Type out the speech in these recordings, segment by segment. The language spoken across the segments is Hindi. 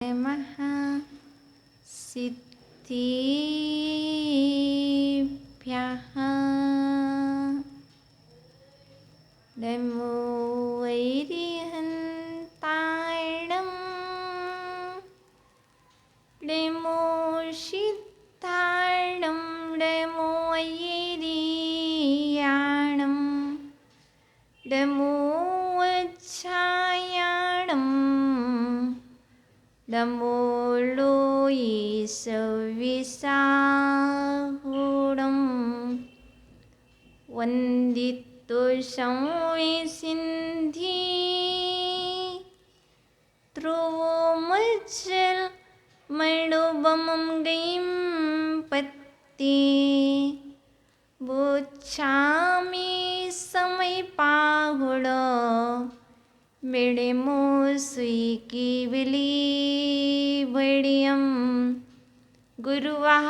नमः सिद्धिभ्यः नमो वैरिहन्ताणं नमो सिद्धाणं नमो वैरियाणं नमो वज्रायाणं नमो लोये सविसाहुणं वन्दितो संविसिन्धि ध्रुवोमज्जलमणुबमं गीं पत्ति बोच्छामि समयपाहुण मेडेमो सुईकी बिली बड़ियम गुरुवाह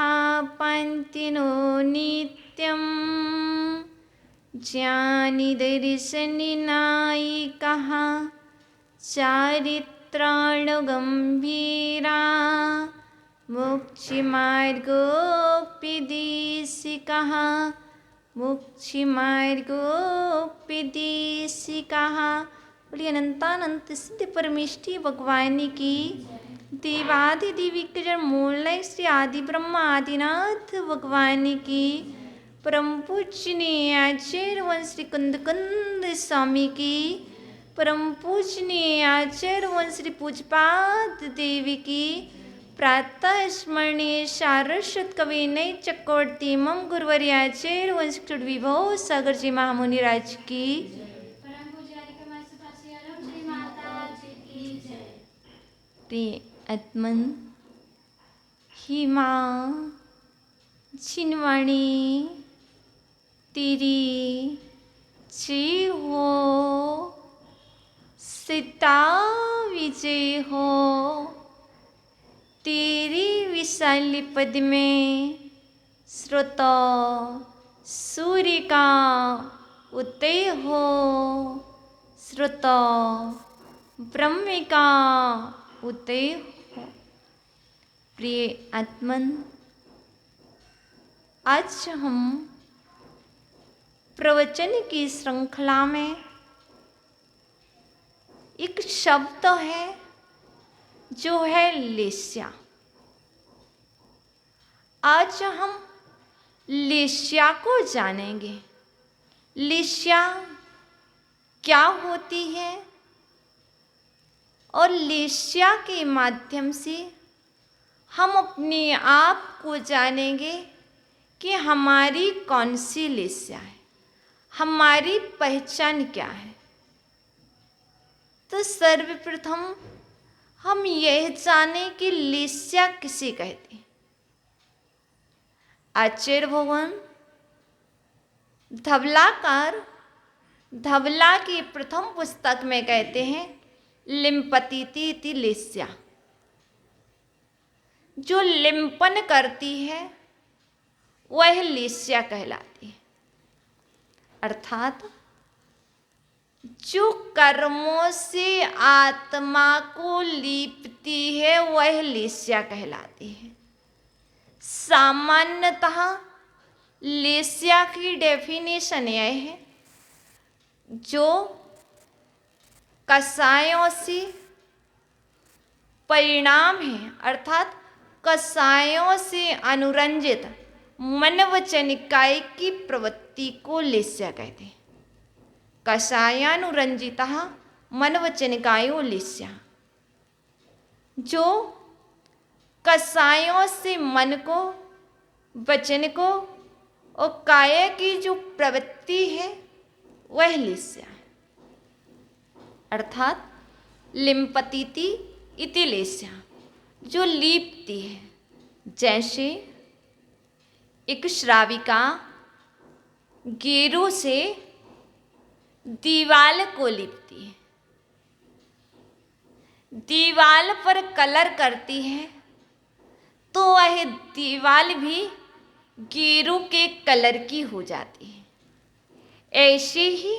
पंतिनो नित्यम ज्ञानी दर्शनी नाई कहा चारित्राण गंभीरा मोक्षि मार्गोपिदिसि कहा मोक्षि मार्गोपिदिसि कहा। बोलिए अनंतानंत सिद्ध परमेष्टि भगवान की देवादि दिव्य मूल श्री आदि ब्रह्मा आदिनाथ भगवान की परम पूजनीय आचार्य वन श्री कुंद कुंद स्वामी की परम पूजनीय आचार्य वन श्री पूजपाद देवी की प्रातः स्मरणीय सारस्वत कवि नई चक्रवर्ती मम गुरुवरी आचार्य वन श्री विभव सागर जी महामुनि राज की आत्मन ही माँ छिनवाणी तेरी जय हो सीता विजय हो तेरी विशाली पद में स्रोत सूर्य का उदय हो स्रोत ब्रह्म का उदय हो। प्रिय आत्मन, आज हम प्रवचन की श्रृंखला में एक शब्द है जो है लेस्या। आज हम लेस्या को जानेंगे। लेस्या क्या होती है और लेस्या के माध्यम से हम अपने आप को जानेंगे कि हमारी कौन सी लेस्या है, हमारी पहचान क्या है। तो सर्वप्रथम हम यह जानें कि लेस्या किसे कहते हैं। आचार्य भगवान धवलाकार धवला की प्रथम पुस्तक में कहते हैं लिम्पतीति इति लेस्या। जो लिम्पन करती है वह लेस्या कहलाती है। अर्थात जो कर्मों से आत्मा को लीपती है वह लेस्या कहलाती है। सामान्यतः लेस्या की डेफिनेशन यह है जो कसायों से परिणाम है, अर्थात कसायों से अनुरंजित मन वचन इकाई की प्रवृत्ति को लेस्या कहते हैं। कसायानुरंजितः मन वचन इकायो लेस्या। जो कसायों से मन को, वचन को और काय की जो प्रवृत्ति है वह लेस्या है। अर्थात लिम्पतीति इति लेस्या, जो लीपती है। जैसे एक श्राविका गेरू से दीवाल को लीपती है, दीवाल पर कलर करती है तो वह दीवाल भी गेरू के कलर की हो जाती है। ऐसे ही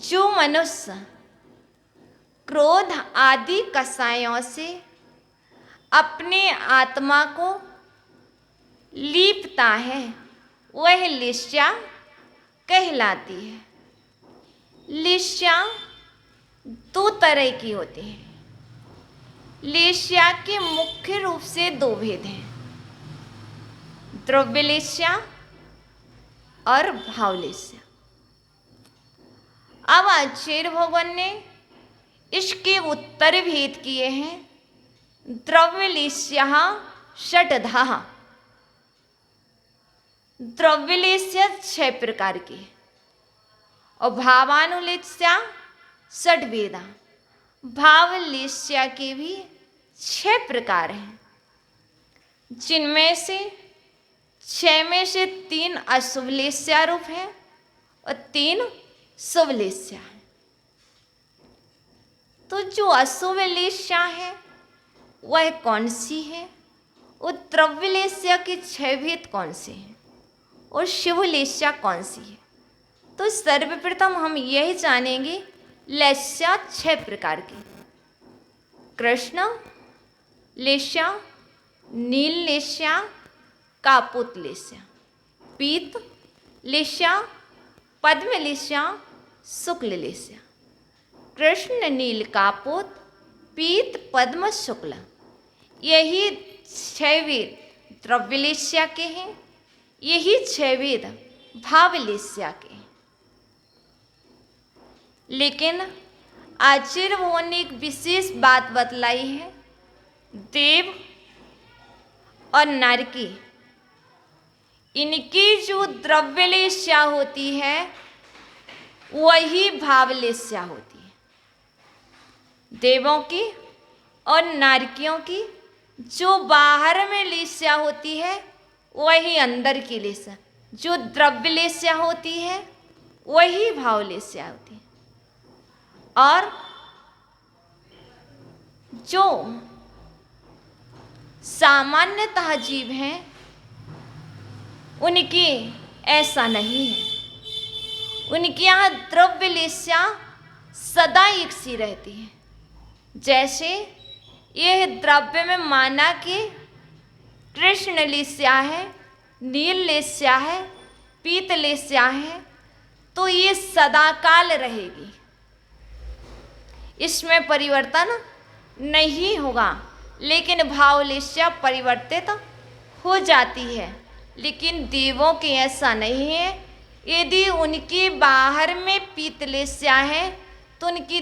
जो मनुष्य क्रोध आदि कसायों से अपने आत्मा को लीपता है वह लिस्या कहलाती है। लिस्या दो तरह की होती है। लिस्या के मुख्य रूप से दो भेद हैं, द्रव्य लिस्या और भाव लिस्या। अब आचार्य भगवान ने इसके उत्तर भेद किए हैं। द्रव्य लिस्या षटधा, द्रव्य लिस्या 6 प्रकार की है और भावानुलिस्या षटभेदा। भाव लिस्या के भी 6 प्रकार हैं, जिनमें से 6 में से 3 अशुभ लिस्या रूप है और 3 शुभ लिस्या है। तो जो अशुभ लिस्या है वह कौन सी है, और द्रव्य लिस्या के 6 भेद कौन से हैं, और शुभ लिस्या कौन सी है। तो सर्वप्रथम हम यही जानेंगे लिस्या 6 प्रकार की। कृष्ण लिस्या, नील लिस्या, कापुत लिस्या, पीत लिस्या, पद्म लिस्या, शुक्ल लिस्या। कृष्ण नील कापुत पीत पद्म शुक्ल, यही 6 भेद द्रव्य लिस्या के हैं, यही 6 भेद भाव लिस्या के हैं। लेकिन आचार्य भगवान ने एक विशेष बात बतलाई है, देव और नरकी इनकी जो द्रव्य लिस्या होती है वही भाव लिस्या होती है। देवों की और नारकियों की जो बाहर में लिस्या होती है वही अंदर की लिस्या, जो द्रव्य लिस्या होती है वही भाव लिस्या होती है। और जो सामान्यतः जीव हैं उनकी ऐसा नहीं है, उनके यहाँ द्रव्य लिस्या सदा एक सी रहती है। जैसे यह द्रव्य में माना कि कृष्ण लिस्या है, नील लिस्या है, पीत लिस्या है, तो ये सदाकाल रहेगी, इसमें परिवर्तन नहीं होगा। लेकिन भाव लिस्या परिवर्तित हो जाती है, लेकिन देवों के ऐसा नहीं है। यदि उनके बाहर में पीत लिस्या है तो उनकी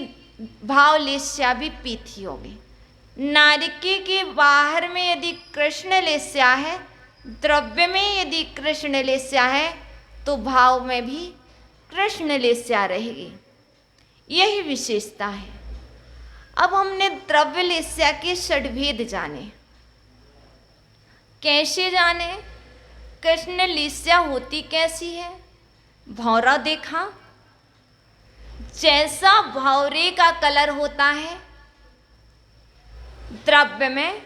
भाव लिस्या भी पीत ही होगी। नारिकी के बाहर में यदि कृष्ण लिस्या है, द्रव्य में यदि कृष्ण लिस्या है, तो भाव में भी कृष्ण लिस्या रहेगी। यही विशेषता है। अब हमने द्रव्य लिस्या के षटभेद जाने। कैसे जाने? कृष्ण लिस्या होती कैसी है? भौरा देखा, जैसा भौरे का कलर होता है द्रव्य में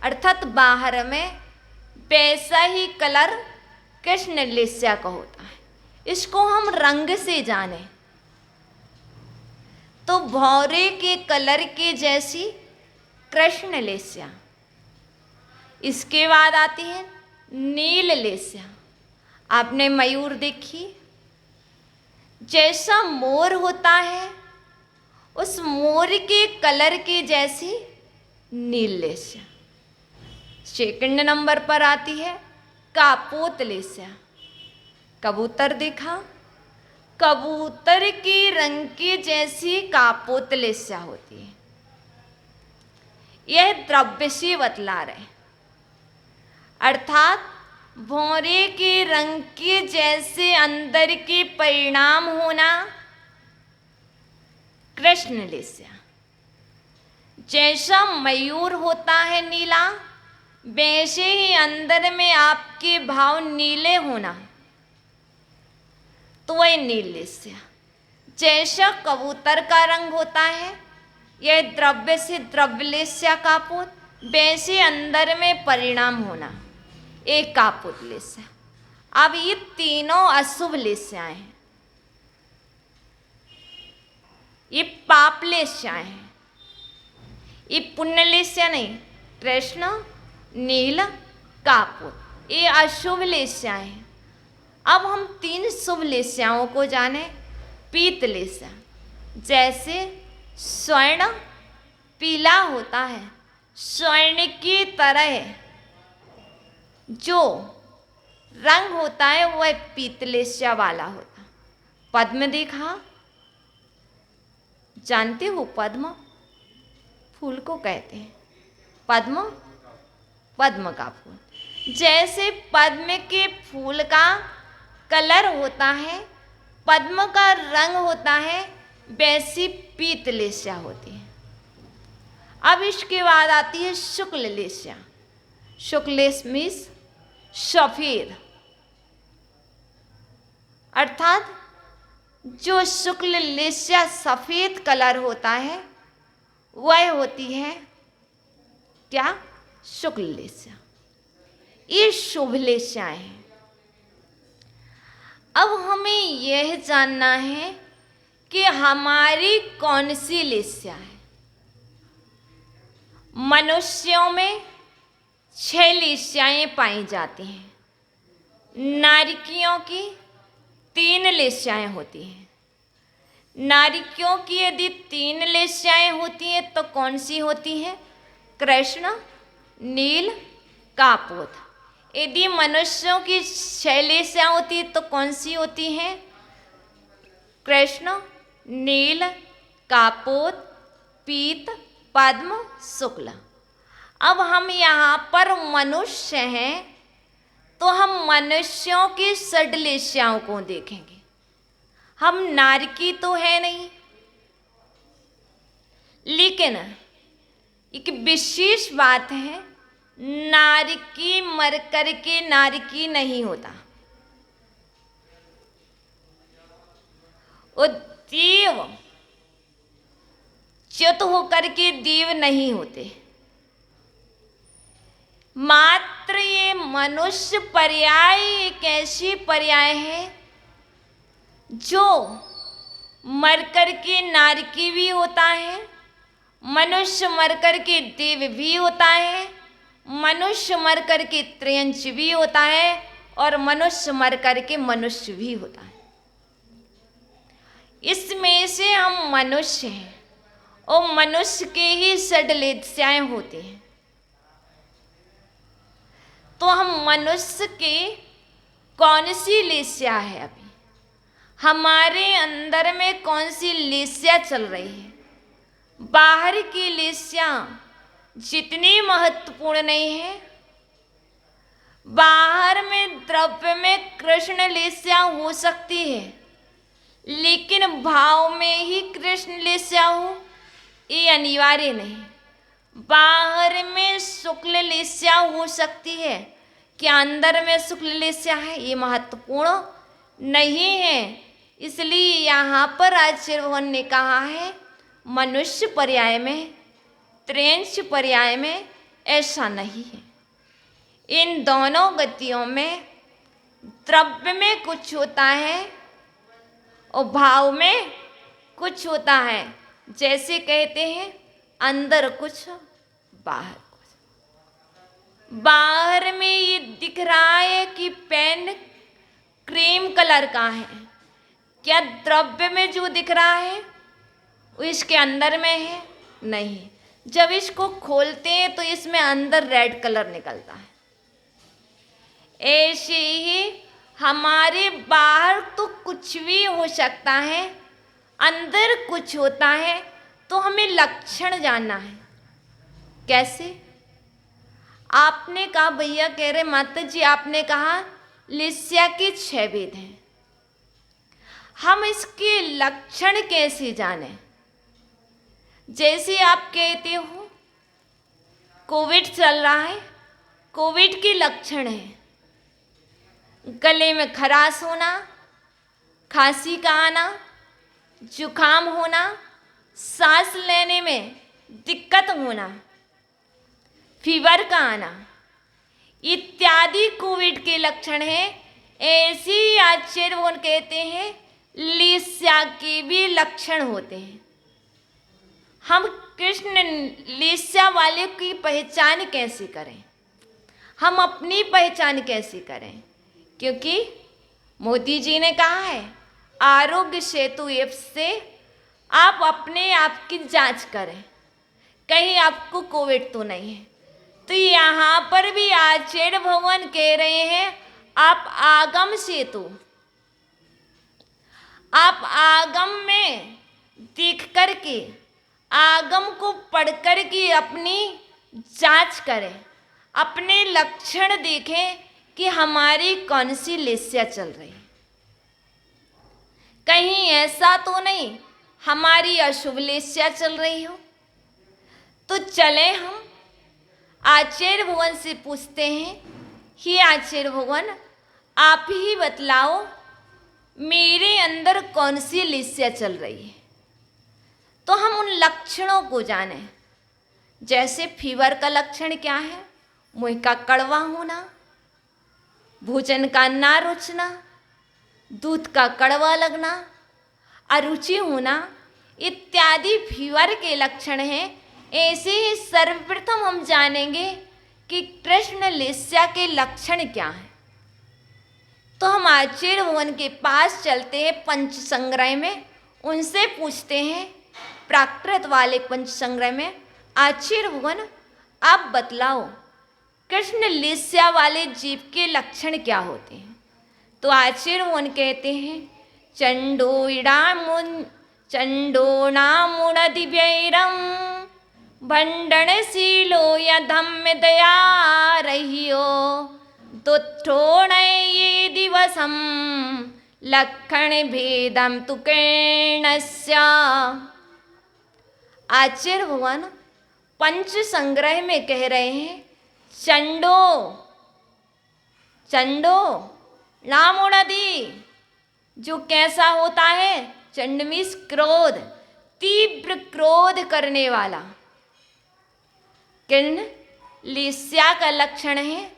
अर्थात बाहर में, वैसा ही कलर कृष्ण लिस्या का होता है। इसको हम रंग से जाने तो भौरे के कलर के जैसी कृष्ण लिस्या। इसके बाद आती है नील लिस्या। आपने मयूर देखी, जैसा मोर होता है उस मोर के कलर के जैसी नील लिस्या। सेकंड नंबर पर आती है कापोत लिस्या। कबूतर देखा, कबूतर के रंग की जैसी कापोत लिस्या होती है। यह द्रव्य से बतला रहे, अर्थात भौरे के रंग के जैसे अंदर के परिणाम होना कृष्ण लिस्या। जैसा मयूर होता है नीला, वैसे ही अंदर में आपके भाव नीले होना, तो वह नील लिस्या। जैसा कबूतर का रंग होता है, यह द्रव्य से द्रव्य लिस्या कापोत, वैसे अंदर में परिणाम होना एक कापोत लिस्या। अब ये तीनों अशुभ लिस्याएं हैं, ये पाप लिस्याएं हैं, ये पुण्य लिस्या नहीं। कृष्ण, नील, कापुर, ये अशुभ लेस्याएं हैं। अब हम 3 शुभ लेस्याओं को जाने। पीत लेस्या, जैसे स्वर्ण पीला होता है, स्वर्ण की तरह जो रंग होता है वह पीत लेस्या वाला होता है। पद्म देखा, जानते हो पद्म फूल को कहते हैं। पद्म, पद्म का फूल, जैसे पद्म के फूल का कलर होता है, पद्म का रंग होता है, वैसी पीत लेस्या होती है। अब इसके बाद आती है शुक्ल लेस्या। शुक्ल मीन्स सफेद, अर्थात जो शुक्ल लेस्या सफेद कलर होता है वह होती है क्या? शुक्ल लेस्या। ये शुभ लेस्याएं हैं। अब हमें यह जानना है कि हमारी कौन सी लेस्या है। मनुष्यों में 6 लेस्याएं पाई जाती हैं। नारिकियों की 3 लेस्याएं होती हैं। नारिकियों की यदि 3 लेस्याएं होती हैं तो कौन सी होती हैं? कृष्ण, नील, कापोत। यदि मनुष्यों की 6 लेस्याएं होती हैं तो कौन सी होती हैं? कृष्ण, नील, कापोत, पीत, पद्म, शुक्ल। अब हम यहाँ पर मनुष्य हैं तो हम मनुष्यों की 6 लेस्याओं को देखेंगे। हम नारकी तो है नहीं, लेकिन एक विशेष बात है, नारकी मर कर के नारकी नहीं होता। वो देव च्युत होकर के देव नहीं होते। मात्र ये मनुष्य पर्याय एक ऐसी पर्याय है जो मर कर के नारकी भी होता है, मनुष्य मर कर के देव भी होता है, मनुष्य मर कर के त्रियंच भी होता है, और मनुष्य मर कर के मनुष्य भी होता है। इसमें से हम मनुष्य हैं और मनुष्य के ही 6 लेस्याएं होती हैं। तो हम मनुष्य के कौन सी लेस्या है? अभी हमारे अंदर में कौन सी लेस्या चल रही है? बाहर की लेस्या जितनी महत्वपूर्ण नहीं है, बाहर में द्रव्य में कृष्ण लेस्या हो सकती है, लेकिन भाव में ही कृष्ण लेस्या हो ये अनिवार्य नहीं। बाहर में शुक्ल लेस्या हो सकती है, क्या अंदर में शुक्ल लेस्या है ये महत्वपूर्ण नहीं है। इसलिए यहाँ पर आचार्य भगवान ने कहा है मनुष्य पर्याय में, त्रियंच पर्याय में ऐसा नहीं है। इन दोनों गतियों में द्रव्य में कुछ होता है और भाव में कुछ होता है। जैसे कहते हैं अंदर कुछ बाहर कुछ। बाहर में ये दिख रहा है कि पेन क्रीम कलर का है, क्या द्रव्य में जो दिख रहा है वो इसके अंदर में है? नहीं। जब इसको खोलते हैं तो इसमें अंदर रेड कलर निकलता है। ऐसे ही हमारे बाहर तो कुछ भी हो सकता है, अंदर कुछ होता है, तो हमें लक्षण जानना है। कैसे? आपने कहा, भैया कह रहे माता जी आपने कहा लेस्या के 6 भेद हैं, हम इसके लक्षण कैसे जाने? जैसे आप कहते हो कोविड चल रहा है, कोविड के लक्षण है गले में खराश होना, खांसी का आना, जुकाम होना, सांस लेने में दिक्कत होना, फीवर का आना इत्यादि कोविड के लक्षण हैं। ऐसे ही आचार्य भगवान कहते हैं लेस्या के भी लक्षण होते हैं। हम कृष्ण लेस्या वाले की पहचान कैसे करें, हम अपनी पहचान कैसे करें? क्योंकि मोदी जी ने कहा है आरोग्य सेतु ऐप से आप अपने आप की जांच करें, कहीं आपको कोविड तो नहीं है। तो यहाँ पर भी आचार्य भगवान कह रहे हैं आप आगम सेतु, आप आगम में देख करके, आगम को पढ़ करके अपनी जांच करें, अपने लक्षण देखें कि हमारी कौन सी लेस्या चल रही है। कहीं ऐसा तो नहीं हमारी अशुभ लेस्या चल रही हो। तो चले हम आचार्य भगवान से पूछते हैं, हे आचार्य भगवान आप ही बतलाओ मेरे अंदर कौन सी लेस्या चल रही है। तो हम उन लक्षणों को जाने, जैसे फीवर का लक्षण क्या है, मुंह का कड़वा होना, भोजन का ना रुचना, दूध का कड़वा लगना, अरुचि होना इत्यादि फीवर के लक्षण हैं। ऐसे ही सर्वप्रथम हम जानेंगे कि कृष्ण लेस्या के लक्षण क्या हैं। तो हम आचार्य भगवान के पास चलते हैं पंच संग्रह में, उनसे पूछते हैं प्राकृत वाले पंच संग्रह में, आचार्य भगवान आप बतलाओ कृष्ण लेस्या वाले जीव के लक्षण क्या होते हैं। तो आचार्य भगवान कहते हैं चंडो नामुण दिव्यैरम भंडनशीलो यधम्य दया रहियो दुष्टोण ये दिवसम लक्षण भेदम तु कर्णस्य। आचार्य भगवान पंच संग्रह में कह रहे हैं चंडो नामुणदी जो कैसा होता है, चंड मीन्स क्रोध, तीव्र क्रोध करने वाला। कृष्ण लेस्या का लक्षण है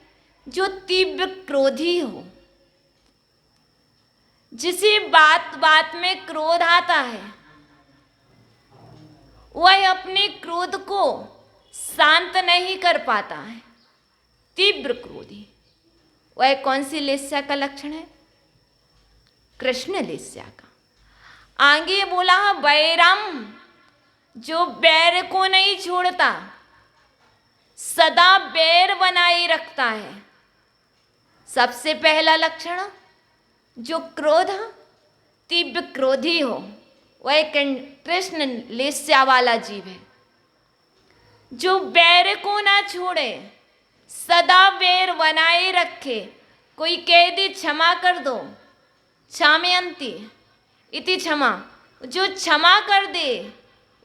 जो तीव्र क्रोधी हो, जिसे बात बात में क्रोध आता है, वह अपने क्रोध को शांत नहीं कर पाता है, तीव्र क्रोधी। वह कौन सी लेस्या का लक्षण है? कृष्ण लेस्या का। आगे बोला बैरम जो बैर को नहीं छोड़ता, सदा बैर बनाए रखता है। सबसे पहला लक्षण जो क्रोध, तीव्र क्रोधी हो, वह कृष्ण लेस्या वाला जीव है। जो बैर को ना छोड़े, सदा बैर बनाए रखे। कोई कह दे क्षमा कर दो, क्षामयन्ति इति क्षमा, जो क्षमा कर दे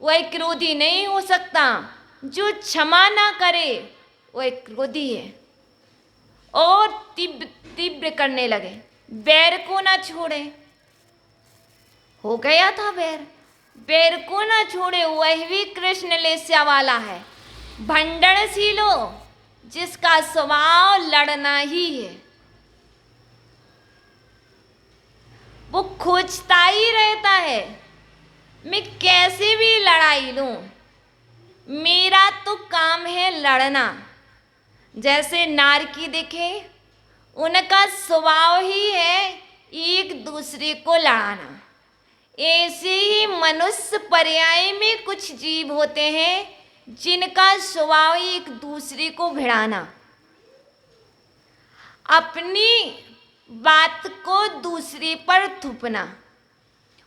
वह क्रोधी नहीं हो सकता। जो क्षमा ना करे वह क्रोधी है और तीव्र करने लगे, बैर को ना छोड़े। हो गया था बैर को ना छोड़े, वह भी कृष्ण लेस्या वाला है। भंडनशीलो जिसका स्वभाव लड़ना ही है, वो खोजता ही रहता है मैं कैसे भी लड़ाई लूं, मेरा तो काम है लड़ना। जैसे नारकी देखे, उनका स्वभाव ही है एक दूसरे को लड़ाना। ऐसे ही मनुष्य पर्याय में कुछ जीव होते हैं जिनका स्वभाव एक दूसरे को भिड़ाना, अपनी बात को दूसरे पर थोपना,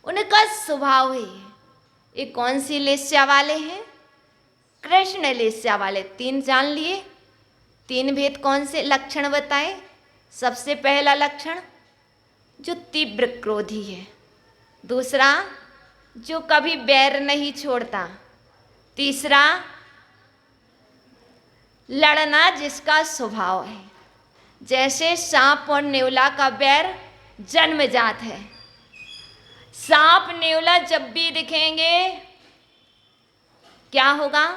उनका स्वभाव है। ये कौन सी लेस्या वाले हैं? कृष्ण लेस्या वाले। 3 जान लिए। 3 भेद कौन से लक्षण बताए? सबसे पहला लक्षण जो तीव्र क्रोधी है, दूसरा जो कभी बैर नहीं छोड़ता, तीसरा लड़ना जिसका स्वभाव है। जैसे सांप और नेवला का बैर जन्मजात है। सांप नेवला जब भी दिखेंगे क्या होगा?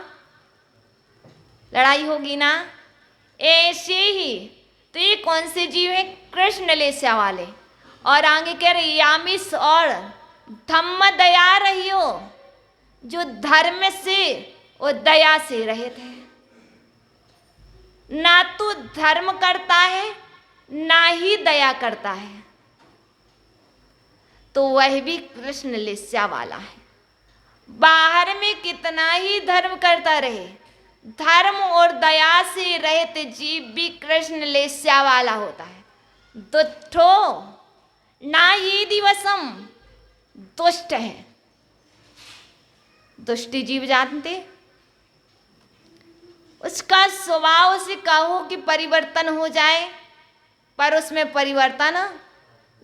लड़ाई होगी ना। ऐसे ही तो ये कौन से जीव है? कृष्ण लेस्या वाले। और आगे कह रहे यामिस और धम्म दया रहियो, जो धर्म से और दया से रहित है। ना तो धर्म करता है ना ही दया करता है, तो वह भी कृष्ण लिस्या वाला है। बाहर में कितना ही धर्म करता रहे, धर्म और दया से रहित जीव भी कृष्ण लिस्या वाला होता है। दुष्टो ना ये दिवसम, दुष्ट है। दुष्ट जीव जानते, उसका स्वभाव से कहो कि परिवर्तन हो जाए, पर उसमें परिवर्तन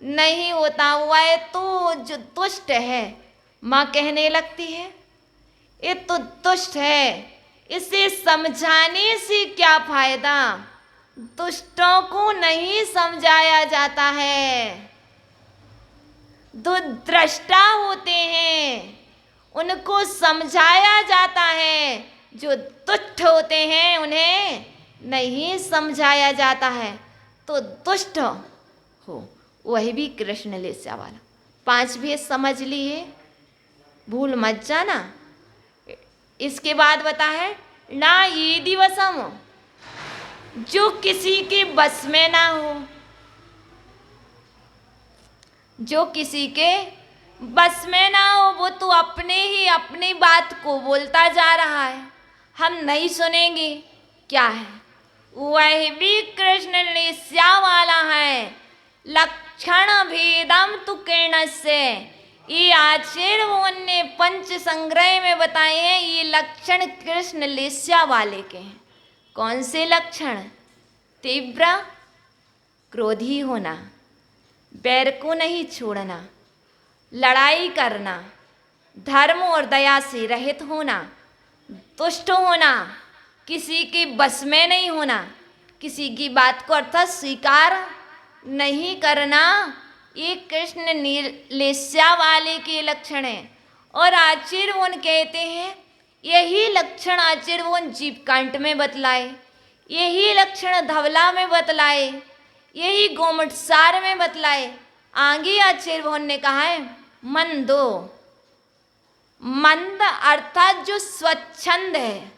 नहीं होता हुआ है। तो जो दुष्ट है, माँ कहने लगती है ये तो दुष्ट है, इसे समझाने से क्या फायदा, दुष्टों को नहीं समझाया जाता है। जो दृष्टा होते हैं उनको समझाया जाता है, जो दुष्ट होते हैं उन्हें नहीं समझाया जाता है। तो दुष्ट हो वही भी कृष्ण लिस्या वाला। 5 भेद समझ लिए, भूल मत जाना। इसके बाद बता है ना ये दिवसम, जो किसी के बस में ना हो, जो किसी के बस में ना हो, वो तो अपने ही अपनी बात को बोलता जा रहा है, हम नहीं सुनेंगे। क्या है? वह भी कृष्ण लिस्या वाला है। लक्षण भेदम तु किरणस्य, ये आचार्य ने पंच संग्रह में बताए हैं। ये लक्षण कृष्ण लिस्या वाले के हैं। कौन से लक्षण? तीव्र क्रोधी होना, बैर को नहीं छोड़ना, लड़ाई करना, धर्म और दया से रहित होना, दुष्ट होना, किसी के बस में नहीं होना, किसी की बात को अर्थात स्वीकार नहीं करना, ये कृष्ण लिस्या वाले के लक्षण हैं। और आचार्य कहते हैं यही लक्षण आचार्य जीवकांड में बतलाए, यही लक्षण धवला में बतलाए, यही गोमटसार में बतलाए। आगे आचार्य ने कहा है मंदो, मंद अर्थात जो स्वच्छंद है,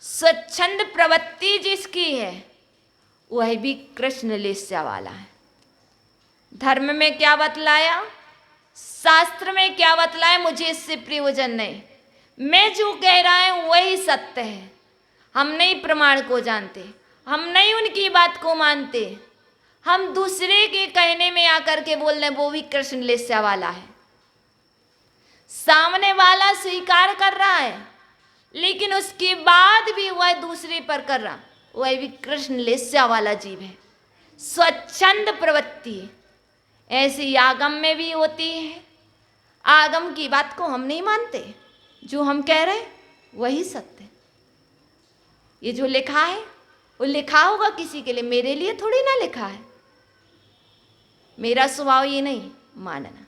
स्वच्छंद प्रवृत्ति जिसकी है, वह भी कृष्ण लिस्या वाला है। धर्म में क्या बतलाया, शास्त्र में क्या बतलाया, मुझे इससे प्रयोजन नहीं, मैं जो कह रहा हूं वही सत्य है। हम नहीं प्रमाण को जानते, हम नहीं उनकी बात को मानते, हम दूसरे के कहने में आकर के बोल रहे वो भी कृष्ण लिस्या वाला है। सामने वाला स्वीकार कर रहा है लेकिन उसके बाद भी वह दूसरे पर कर रहा, वह भी कृष्ण लिस्या वाला जीव है। स्वच्छंद प्रवृत्ति ऐसी आगम में भी होती है। आगम की बात को हम नहीं मानते, जो हम कह रहे वही सत्य। ये जो लिखा है वो लिखा होगा किसी के लिए, मेरे लिए थोड़ी ना लिखा है। मेरा स्वभाव ये नहीं मानना।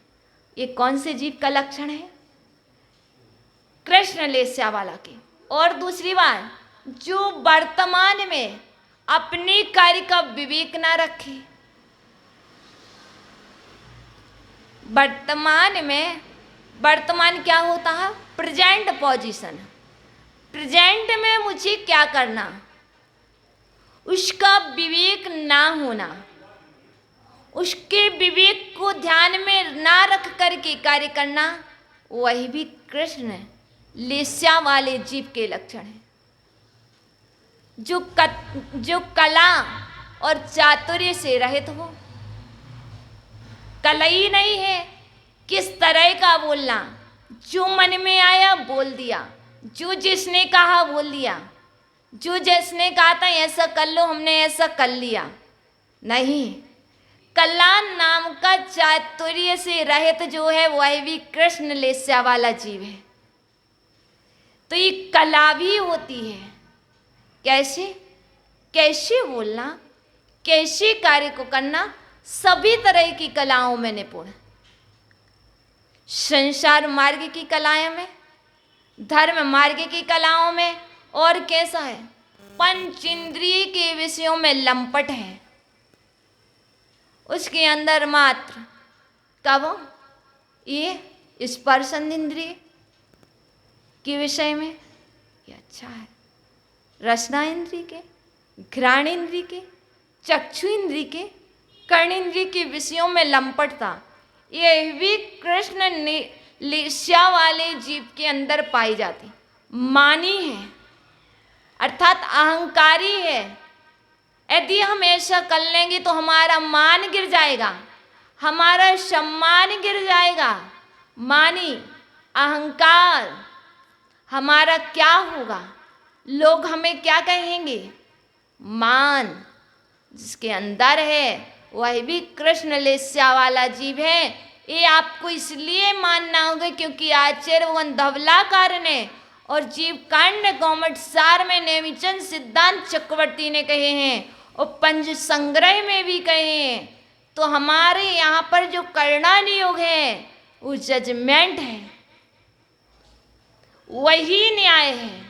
ये कौन से जीव का लक्षण है? कृष्ण लिस्या वाला के। और दूसरी बात, जो वर्तमान में अपने कार्य का विवेक ना रखे। वर्तमान में, वर्तमान क्या होता है? Present position. प्रेजेंट में मुझे क्या करना, उसका विवेक ना होना, उसके विवेक को ध्यान में ना रख करके कार्य करना, वही भी कृष्ण लिस्या वाले जीव के लक्षण है। जो कला और चातुर्य से रहित हो, कला ही नहीं है, किस तरह का बोलना, जो मन में आया बोल दिया, जो जिसने कहा बोल दिया, जो जिसने कहा था ऐसा कर लो, हमने ऐसा कर लिया। नहीं, कला नाम का चातुर्य से रहित जो है वह भी कृष्ण लिस्या वाला जीव है। तो ये कला भी होती है। कैसे? कैसे बोलना, कैसे कार्य को करना, सभी तरह की कलाओं में निपुण। संसार मार्ग की कलाएं में, धर्म मार्ग की कलाओं में, और कैसा है? पंच इंद्रिय के विषयों में लंपट है। उसके अंदर मात्र कब ये स्पर्शन इंद्रिय के विषय में, ये अच्छा है। रसना इंद्रिय के, घ्राण इंद्रिय के, चक्षु इंद्रिय के, कर्ण इंद्रिय के विषयों में लंपटता, यह भी कृष्ण लिस्या वाले जीव के अंदर पाई जाती। मानी है अर्थात अहंकारी है। यदि हम ऐसा कर लेंगे तो हमारा मान गिर जाएगा, हमारा सम्मान गिर जाएगा। मानी अहंकार, हमारा क्या होगा, लोग हमें क्या कहेंगे। मान जिसके अंदर है वह भी कृष्ण लेस्या वाला जीव है। ये आपको इसलिए मानना होगा क्योंकि आचार्य भगवान धवलाकार ने और जीव कांड गौमठ सार में नेमिचंद सिद्धांत चक्रवर्ती ने कहे हैं और पंच संग्रह में भी कहे हैं। तो हमारे यहाँ पर जो करणानियोग है वो जजमेंट है, वही न्याय है।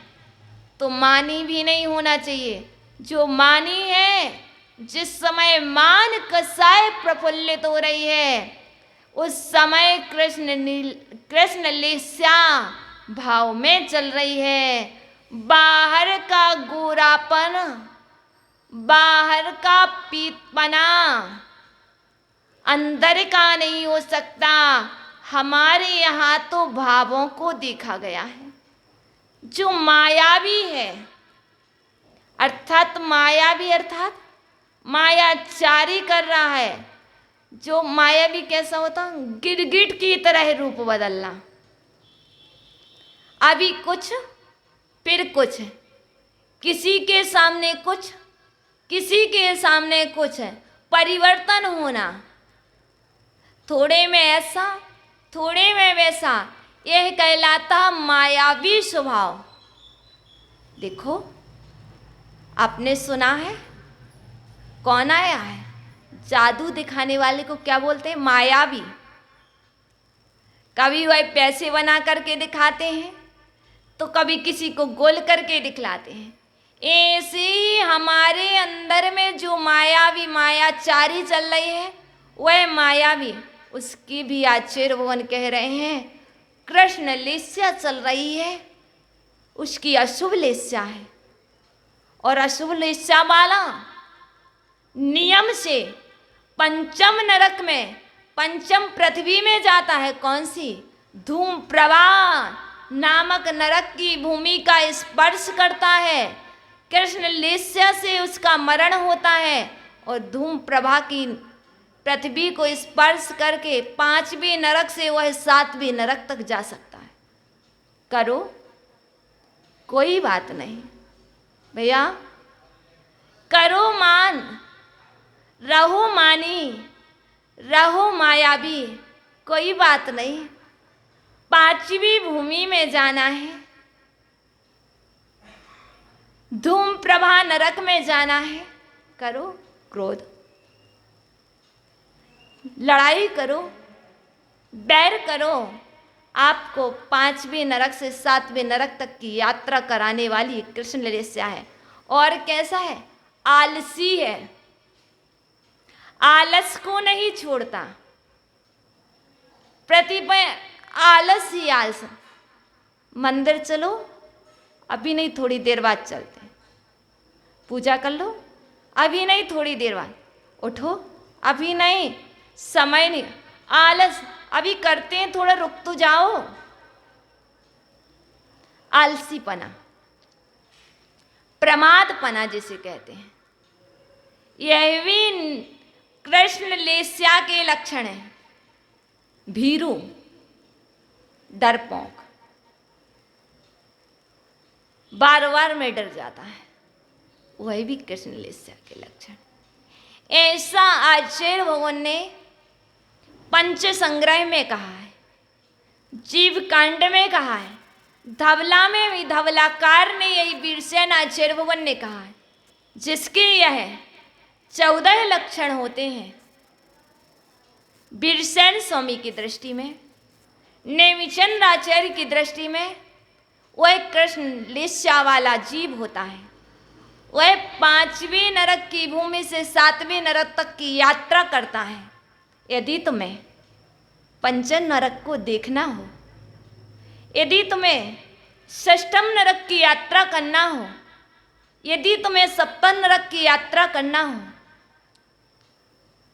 तो मानी भी नहीं होना चाहिए। जो मानी है, जिस समय मान कसाय प्रफुल्लित हो रही है उस समय कृष्ण लेस्या भाव में चल रही है। बाहर का गोरापन, बाहर का पीतपना अंदर का नहीं हो सकता। हमारे यहाँ तो भावों को देखा गया है। जो मायावी है अर्थात मायावी अर्थात मायाचारी कर रहा है। जो मायावी कैसा होता, गिरगिट की तरह रूप बदलना, अभी कुछ फिर कुछ, किसी के सामने कुछ किसी के सामने कुछ है, परिवर्तन होना, थोड़े में ऐसा थोड़े में वैसा, यह कहलाता मायावी स्वभाव। देखो आपने सुना है, कौन आया है, जादू दिखाने वाले को क्या बोलते हैं, मायावी। कभी वह पैसे बना करके दिखाते हैं तो कभी किसी को गोल करके दिखलाते हैं। ऐसे ही हमारे अंदर में जो मायावी मायाचारी चल रही है वह मायावी, उसकी भी आचार्य भगवान कह रहे हैं कृष्ण लेस्या चल रही है, उसकी अशुभ लेस्या है। और अशुभ लेस्या वाला नियम से पंचम नरक में, पंचम पृथ्वी में जाता है। कौन सी, धूम प्रभा नामक नरक की भूमि का स्पर्श करता है। कृष्ण लेस्या से उसका मरण होता है और धूम प्रभा की पृथ्वी को स्पर्श करके 5वें नरक से वह 7वें नरक तक जा सकता है। करो, कोई बात नहीं भैया, करो मान, रहो मानी, रहो मायावी, कोई बात नहीं। 5वीं भूमि में जाना है, धूम प्रभा नरक में जाना है। करो क्रोध, लड़ाई करो, बैर करो। आपको 5वें नरक से 7वें नरक तक की यात्रा कराने वाली कृष्ण लेस्या है। और कैसा है, आलसी है, आलस को नहीं छोड़ता। प्रतिपय आलस ही आलस। मंदिर चलो, अभी नहीं थोड़ी देर बाद चलते हैं। पूजा कर लो, अभी नहीं थोड़ी देर बाद। उठो, अभी नहीं, समय नहीं। आलस, अभी करते हैं, थोड़ा रुक तो जाओ। आलसीपना, प्रमादपना जिसे कहते हैं, यह भी कृष्ण लेस्या के लक्षण है। भीरू, डरपोक, बार बार में डर जाता है, वह भी कृष्ण लेस्या के लक्षण। ऐसा आचार्य भगवान ने पंच संग्रह में कहा है, जीव कांड में कहा है, धवला में भी धवलाकार ने यही वीरसेन आचार्य भगवान ने कहा है, जिसके यह 14 लक्षण होते हैं। वीरसेन स्वामी की दृष्टि में, नेमिचंद आचार्य की दृष्टि में वह कृष्ण लेस्या वाला जीव होता है। वह 5वें नरक की भूमि से 7वें नरक तक की यात्रा करता है। यदि तुम्हें पंचम नरक को देखना हो, यदि तुम्हें षष्ठम नरक की यात्रा करना हो, यदि तुम्हें सप्तम नरक की यात्रा करना हो,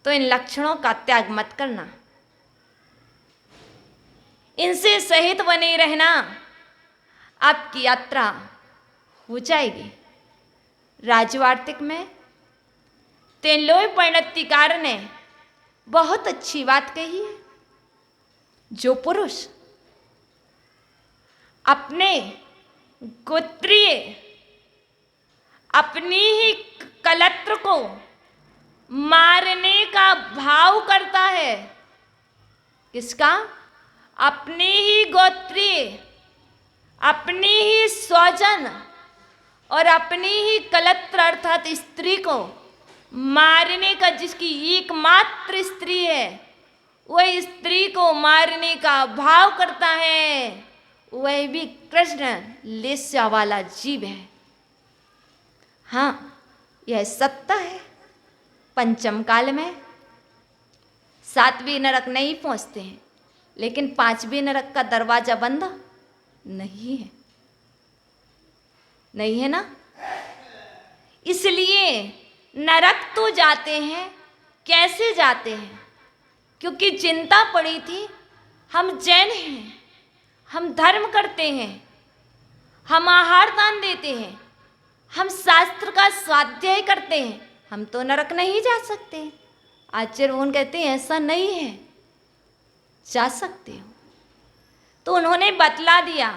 तो इन लक्षणों का त्याग मत करना। इनसे सहित बने रहना, आपकी यात्रा हो जाएगी। राजवार्तिक में तेलोय परिणतिकार ने बहुत अच्छी बात कही है। जो पुरुष अपने गोत्रीय, अपनी ही कलत्र को मारने का भाव करता है, किसका? अपनी ही गोत्रीय, अपनी ही स्वजन और अपनी ही कलत्र अर्थात स्त्री को मारने का, जिसकी एकमात्र स्त्री है, वह स्त्री को मारने का भाव करता है, वह भी कृष्ण लेस्या वाला जीव है। हाँ, यह सत्य है। पंचम काल में 7वें नरक नहीं पहुंचते हैं, लेकिन 5वें नरक का दरवाजा बंद नहीं है, नहीं है ना। इसलिए नरक तो जाते हैं। कैसे जाते हैं? क्योंकि चिंता पड़ी थी, हम जैन हैं, हम धर्म करते हैं, हम आहार दान देते हैं, हम शास्त्र का स्वाध्याय करते हैं, हम तो नरक नहीं जा सकते। आचार्य भगवान कहते हैं ऐसा नहीं है, जा सकते हो। तो उन्होंने बतला दिया।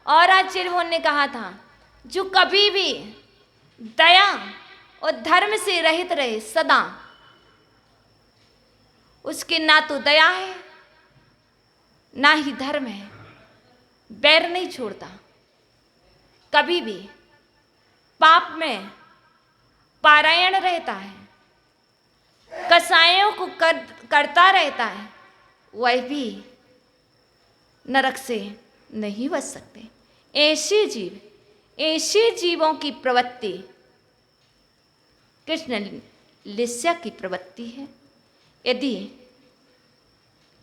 और आचार्य भगवान ने कहा था, जो कभी भी दया और धर्म से रहित रहे सदा, उसके ना तो दया है ना ही धर्म है। बैर नहीं छोड़ता, कभी भी पाप में पारायण रहता है, कसायों को करता रहता है, वह भी नरक से नहीं बच सकते। ऐसे जीव, ऐसे जीवों की प्रवृत्ति कृष्ण लेस्या की प्रवृत्ति है। यदि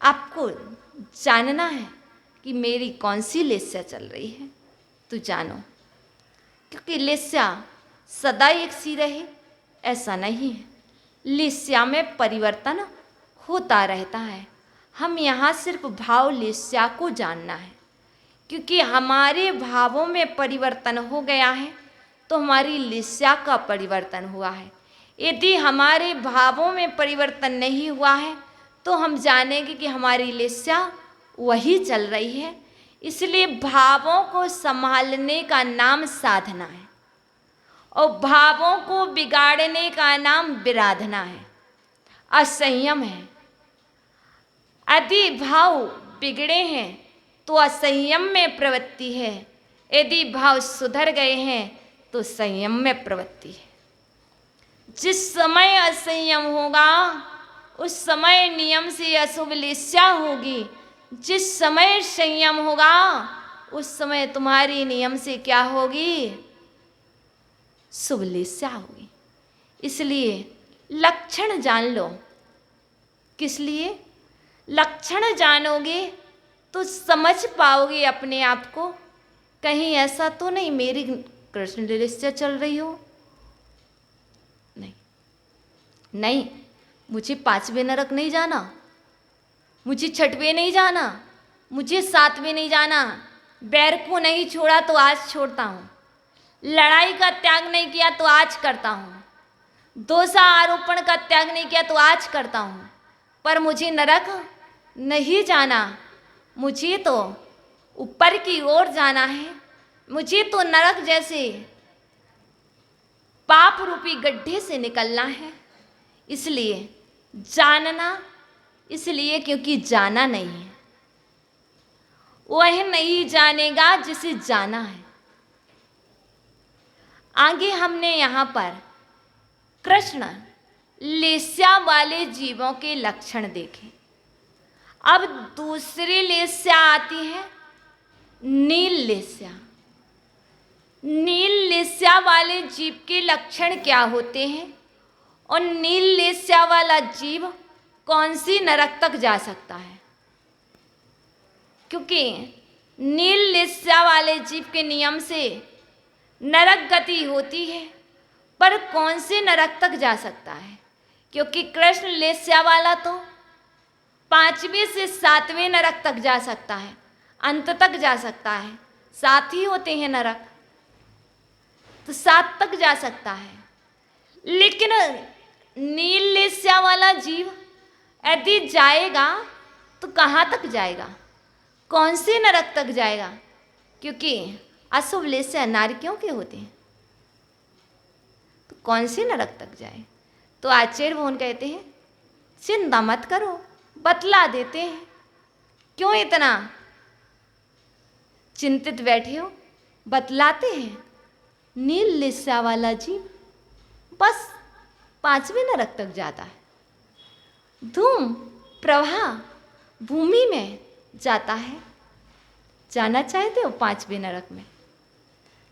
आपको जानना है कि मेरी कौन सी लेस्या चल रही है, तो जानो, क्योंकि लेस्या सदा एक सी रहे ऐसा नहीं है। लेस्या में परिवर्तन होता रहता है। हम यहाँ सिर्फ भाव लेस्या को जानना है, क्योंकि हमारे भावों में परिवर्तन हो गया है तो हमारी लेस्या का परिवर्तन हुआ है। यदि हमारे भावों में परिवर्तन नहीं हुआ है तो हम जानेंगे कि हमारी लेस्या वही चल रही है। इसलिए भावों को संभालने का नाम साधना है और भावों को बिगाड़ने का नाम विराधना है, असंयम है। यदि भाव बिगड़े हैं तो असंयम में प्रवृत्ति है, यदि भाव सुधर गए हैं तो संयम में प्रवृत्ति है। जिस समय असंयम होगा उस समय नियम से अशुभ लेस्या होगी, जिस समय संयम होगा उस समय तुम्हारी नियम से क्या होगी? शुभ लेस्या होगी। इसलिए लक्षण जान लो। किस लिए? लक्षण जानोगे तो समझ पाओगे अपने आप को। कहीं ऐसा तो नहीं मेरी कृष्ण लेस्या चल रही हो, नहीं नहीं, मुझे 5वें नरक नहीं जाना, मुझे 6वें नहीं जाना, मुझे 7वें नहीं जाना। बैर को नहीं छोड़ा तो आज छोड़ता हूँ, लड़ाई का त्याग नहीं किया तो आज करता हूँ, दोषा आरोपण का त्याग नहीं किया तो आज करता हूँ। पर मुझे नरक नहीं जाना, मुझे तो ऊपर की ओर जाना है, मुझे तो नरक जैसे पाप रूपी गड्ढे से निकलना है। इसलिए जानना, इसलिए क्योंकि जाना नहीं है। वह नहीं जानेगा जिसे जाना है। आगे हमने यहाँ पर कृष्ण लेस्या वाले जीवों के लक्षण देखे। अब दूसरी लेस्या आती है नील लेस्या। नील लेस्या वाले जीव के लक्षण क्या होते हैं और नील लेस्या वाला जीव कौन सी नरक तक जा सकता है? क्योंकि नील लिस्या वाले जीव के नियम से नरक गति होती है, पर कौन से नरक तक जा सकता है? क्योंकि कृष्ण लिस्या वाला तो 5वें से 7वें नरक तक जा सकता है, अंत तक जा सकता है। 7 ही होते हैं नरक, तो 7 तक जा सकता है। लेकिन नील लिस्या वाला जीव यदि जाएगा तो कहाँ तक जाएगा? कौन से नरक तक जाएगा? क्योंकि अशुभ लिस्या नारियों के होते हैं, तो कौन से नरक तक जाए? तो आचार्य भगवान कहते हैं चिंता मत करो, बतला देते हैं। क्यों इतना चिंतित बैठे हो? बतलाते हैं। नील लिस्या वाला जीव बस 5वें नरक तक जाता है। धूम प्रवाह भूमि में जाता है। जाना चाहते हो 5वें नरक में?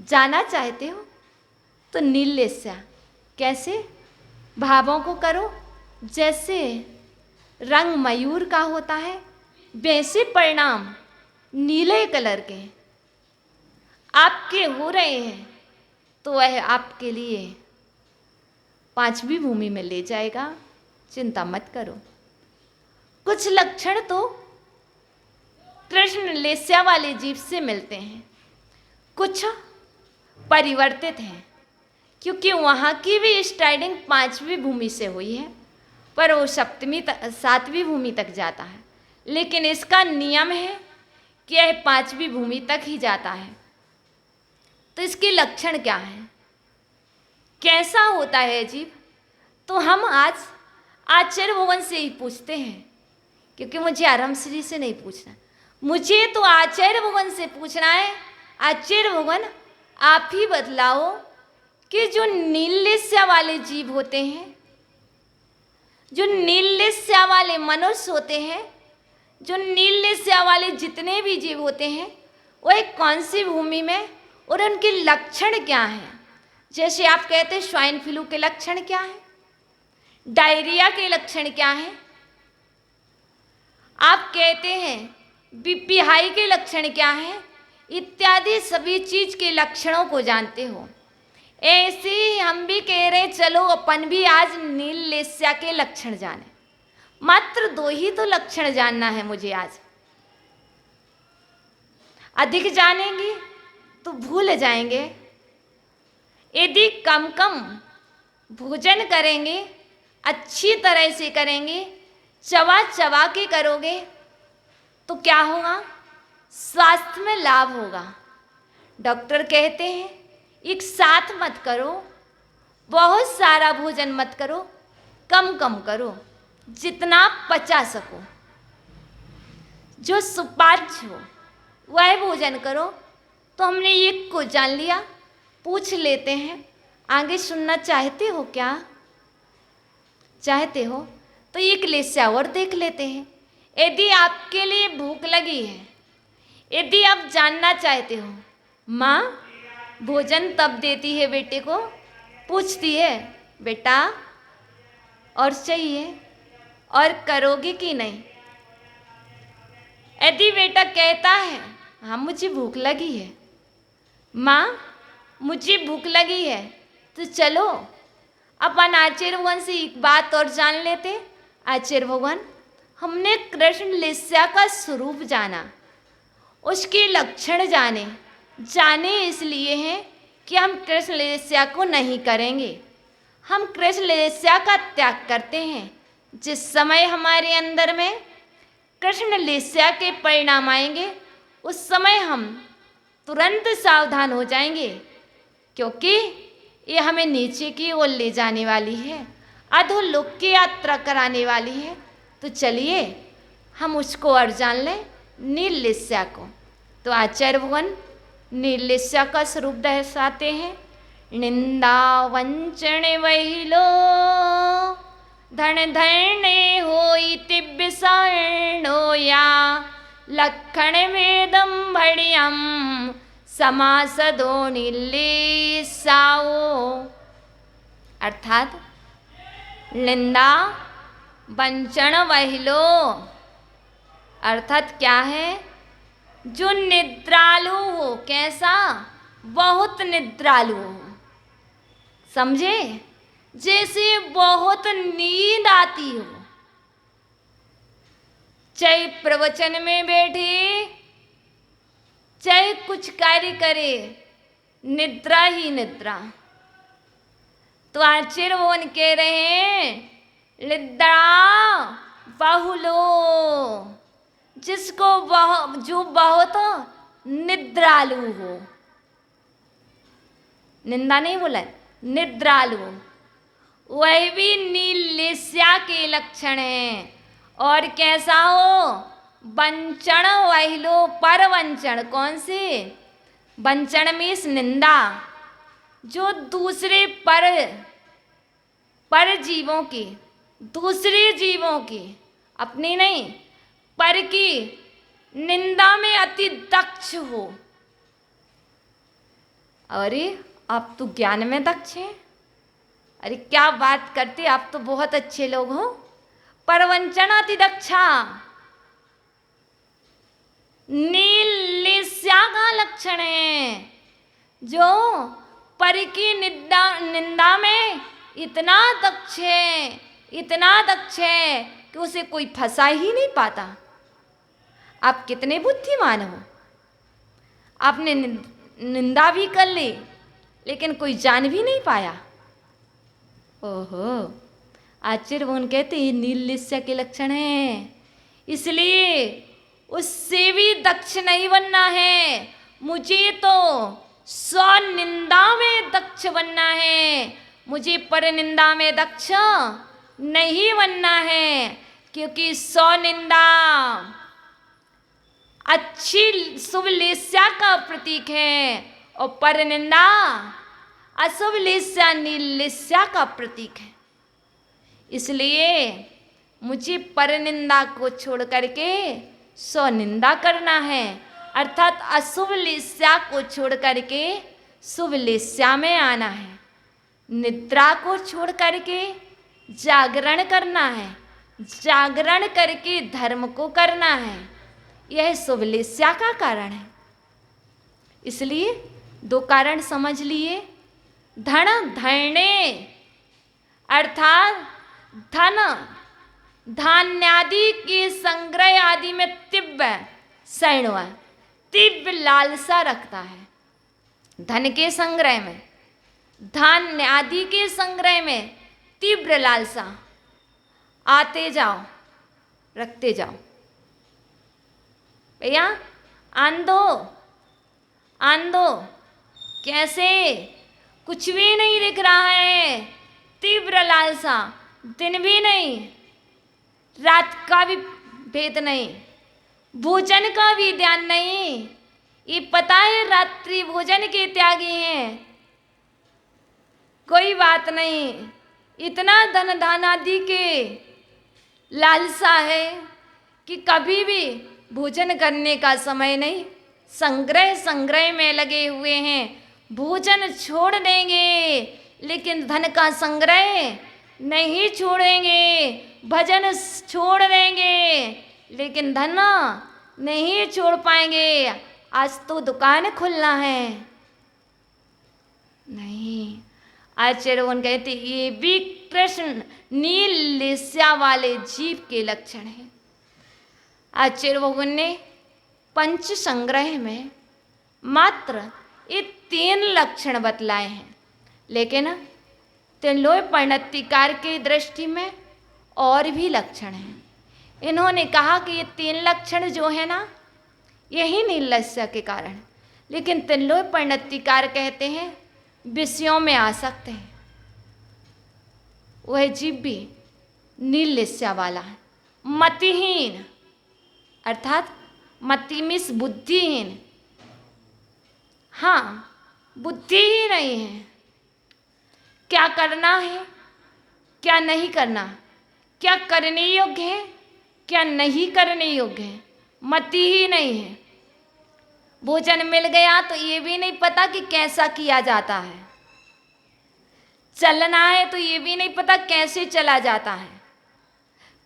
जाना चाहते हो तो नील लिस्या कैसे? भावों को करो जैसे रंग मयूर का होता है, वैसे परिणाम नीले कलर के आपके हो रहे हैं, तो वह आपके लिए 5वीं भूमि में ले जाएगा। चिंता मत करो। कुछ लक्षण तो कृष्ण लिस्या वाले जीव से मिलते हैं, कुछ परिवर्तित हैं, क्योंकि वहाँ की भी स्टार्टिंग 5वीं भूमि से हुई है, पर वो 7वीं भूमि तक जाता है। लेकिन इसका नियम है कि यह 5वीं भूमि तक ही जाता है। तो इसके लक्षण क्या हैं? कैसा होता है जीव? तो हम आज आचार्य भगवान से ही पूछते हैं, क्योंकि मुझे आरामश्री से नहीं पूछना, मुझे तो आचार्य भगवान से पूछना है। आचार्य भगवान आप ही बतलाओ कि जो नील लिस्या वाले जीव होते हैं, जो नील लिस्या वाले मनुष्य होते हैं, जो नील लिस्या वाले जितने भी जीव होते हैं, वह कौन सी भूमि में और उनके लक्षण क्या हैं? जैसे आप कहते हैं स्वाइन फ्लू के लक्षण क्या हैं, डायरिया के लक्षण क्या हैं, आप कहते हैं बीपी हाई के लक्षण क्या हैं, इत्यादि सभी चीज के लक्षणों को जानते हो। ऐसे ही हम भी कह रहे चलो अपन भी आज नील लिस्या के लक्षण जाने। मात्र 2 ही तो लक्षण जानना है मुझे आज। अधिक जानेंगे तो भूल जाएंगे। यदि कम कम भोजन करेंगे, अच्छी तरह से करेंगे, चबा चबा के करोगे, तो क्या होगा? स्वास्थ्य में लाभ होगा। डॉक्टर कहते हैं एक साथ मत करो, बहुत सारा भोजन मत करो, कम कम करो, जितना पचा सको, जो सुपाच्य हो वह भोजन करो। तो हमने एक को जान लिया। पूछ लेते हैं आगे सुनना चाहते हो क्या? चाहते हो तो एक लिस्या और देख लेते हैं। यदि आपके लिए भूख लगी है, यदि आप जानना चाहते हो माँ भोजन तब देती है बेटे को, पूछती है बेटा और चाहिए और करोगे कि नहीं? यदि बेटा कहता है हाँ मुझे भूख लगी है, माँ मुझे भूख लगी है, तो चलो अपन आचार्य भगवान से एक बात और जान लेते। आचार्य भगवान हमने कृष्ण लिस्या का स्वरूप जाना, उसके लक्षण जाने। जाने इसलिए हैं कि हम कृष्ण लिस्या को नहीं करेंगे, हम कृष्ण लिस्या का त्याग करते हैं। जिस समय हमारे अंदर में कृष्ण लिस्या के परिणाम आएंगे, उस समय हम तुरंत सावधान हो जाएंगे, क्योंकि ये हमें नीचे की ओर ले जाने वाली है, अधोलोक की यात्रा कराने वाली है। तो चलिए हम उसको और जान लें, नील लिस्या को। तो आचार्य भगवान नील लिस्या का स्वरूप दर्शाते हैं। निंदा वंचन वहिलो धन धरने होई तिब्य सारणो या लक्षण वेदम भड़ियम समासदो नीलिसाओ। अर्थात निंदा वंचन वहिलो, अर्थात क्या है? जो निद्रालु हो। कैसा? बहुत निद्रालु हो। समझे? जैसे बहुत नींद आती हो, चाहे प्रवचन में बैठे चाहे कुछ कार्य करे, निद्रा ही निद्रा। तो आचार्य भगवान कह रहे हैं, निद्रा बहुलो, जिसको जो बहुत निद्रालु हो। निंदा नहीं बोला, निद्रालु, वह भी नीलेस्या के लक्षण हैं। और कैसा हो? वंचन वहिलो, पर वंचन। कौन से? वंचन मीन्स निंदा। जो दूसरे पर जीवों की, दूसरे जीवों की, अपनी नहीं, पर की निंदा में अति दक्ष हो। अरे आप तो ज्ञान में दक्ष हैं। अरे क्या बात करते, आप तो बहुत अच्छे लोग हो। परवंचन अति दक्षा, नीलेस्या का लक्षण है। जो पर की निंदा में इतना दक्ष है, इतना दक्ष है कि उसे कोई फंसा ही नहीं पाता। आप कितने बुद्धिमान हो। आपने निंदा भी कर ली लेकिन कोई जान भी नहीं पाया। ओहो, आचार्य भगवान कहते हैं नीलेस्या के लक्षण है। इसलिए उससे भी दक्ष नहीं बनना है। मुझे तो स्वनिंदा में दक्ष बनना है, मुझे पर निंदा में दक्ष नहीं बनना है। क्योंकि स्वनिंदा अच्छी शुभ लेस्या का प्रतीक है और पर निंदा अशुभ लेस्या नीलेस्या का प्रतीक है। इसलिए मुझे पर निंदा को छोड़ करके स्वनिंदा करना है, अर्थात अशुभ लेस्या को छोड़ करके शुभ लेस्या में आना है। निद्रा को छोड़ करके जागरण करना है, जागरण करके धर्म को करना है। यह शुभ लेस्या का कारण है। इसलिए दो कारण समझ लिए। धन धरणे अर्थात धन धान्यादि के संग्रह आदि में तीव्र सैणवा, तीव्र लालसा रखता है। धन के संग्रह में, धान्य आदि के संग्रह में तीव्र लालसा। आते जाओ, रखते जाओ। भैया आंदो आंदो, कैसे? कुछ भी नहीं दिख रहा है, तीव्र लालसा। दिन भी नहीं, रात का भी भेद नहीं, भोजन का भी ध्यान नहीं। ये पता है रात्रि भोजन के त्यागी हैं, कोई बात नहीं। इतना धन धान आदि के लालसा है कि कभी भी भोजन करने का समय नहीं, संग्रह में लगे हुए हैं। भोजन छोड़ देंगे लेकिन धन का संग्रह नहीं छोड़ेंगे। भजन छोड़ देंगे लेकिन धन नहीं छोड़ पाएंगे। आज तो दुकान खुलना है, नहीं। आचार्य भगवान कहते ये भी कृष्ण नीलेस्या वाले जीव के लक्षण हैं। आचार्य भगवान ने पंच संग्रह में मात्र ये 3 लक्षण बतलाए हैं, लेकिन तिलोय परिणतिकार की दृष्टि में और भी लक्षण हैं। इन्होंने कहा कि ये 3 लक्षण जो है ना, यही नीलेस्या के कारण। लेकिन तिलोय परिणतिकार कहते हैं विषयों में आसक्त है, वह जीव भी नीलेस्या वाला है। मतिहीन अर्थात मति मीन्स बुद्धिहीन। हाँ, बुद्धि ही नहीं है। क्या करना है, क्या नहीं करना, क्या करने योग्य है, क्या नहीं करने योग्य है, मति ही नहीं है। भोजन मिल गया तो ये भी नहीं पता कि कैसा किया जाता है। चलना है तो ये भी नहीं पता कैसे चला जाता है।